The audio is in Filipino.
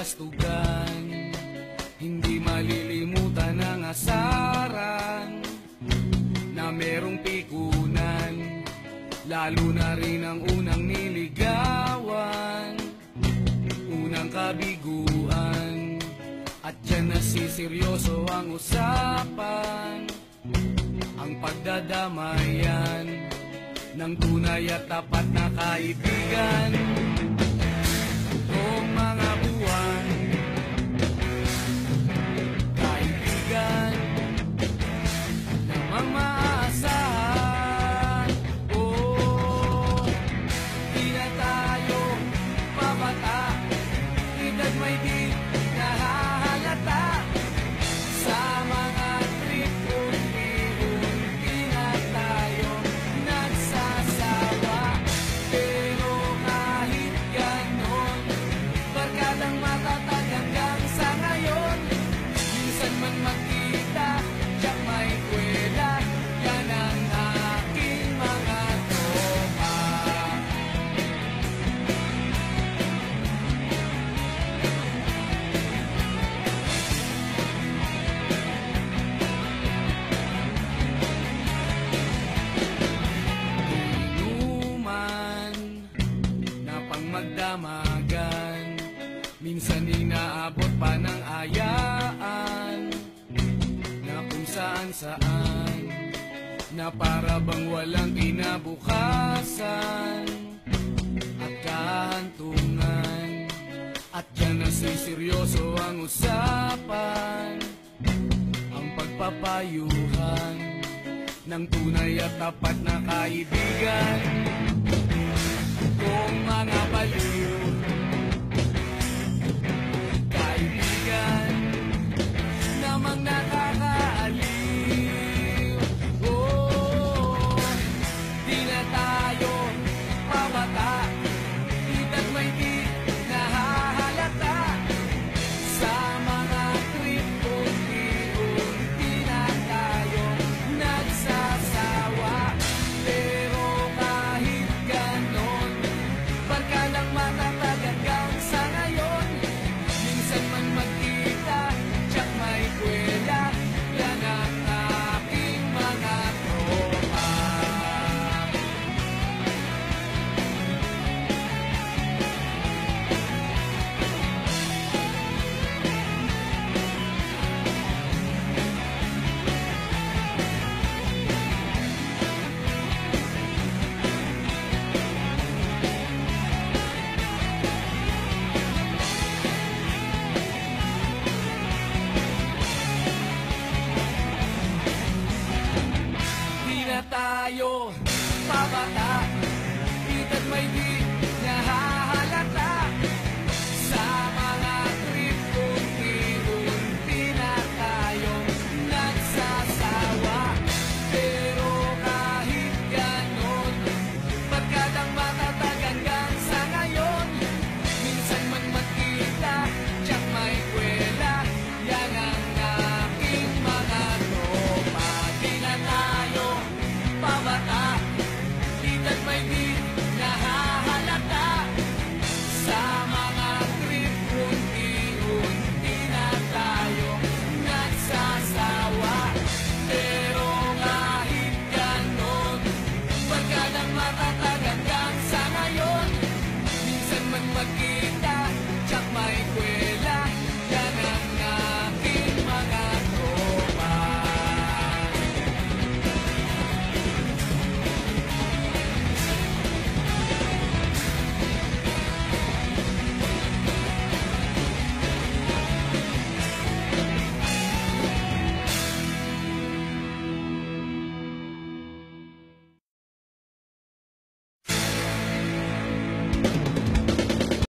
kastugan, hindi malilimutan ang asaran na merong pikunan, lalo na rin ang unang niligawan, unang kabiguan. At dyan nasiseryoso ang usapan, ang pagdadamayan ng tunay at tapat na kaibigan. Noong mga buwan, kaibigan namang maaasahan. Oh, di na tayo papata, edad may di nahahalata. Sa mga trip unti-unti na tayo nagsasawa. Pero kahit ganon, barkadang matatag hanggang sa ngayon. Minsan man magkita, tiyak may kwela, yan ang aking mga tropa. Inuman na pang magdamagan, minsan inaabot pa ng ayaan, na kung saan-saan, na para bang walang kinabukasan at kahantungan. At dyan nasiseryoso ang usapan, ang pagpapayuhan ng tunay at tapat na kaibigan. Kung mga baliw, kaibigan namang nakakaaliw. Oh, di na tayo pabata, edad may di nahahalata. Sa mga trip unti-unti na tayo nagsasawa. Pero kahit ganon, barka lang matatag hanggang sa ngayon. Minsan man magkita, tiyak may kwela, yan ang aking mga tropa. Di na tayo pabata, edad may di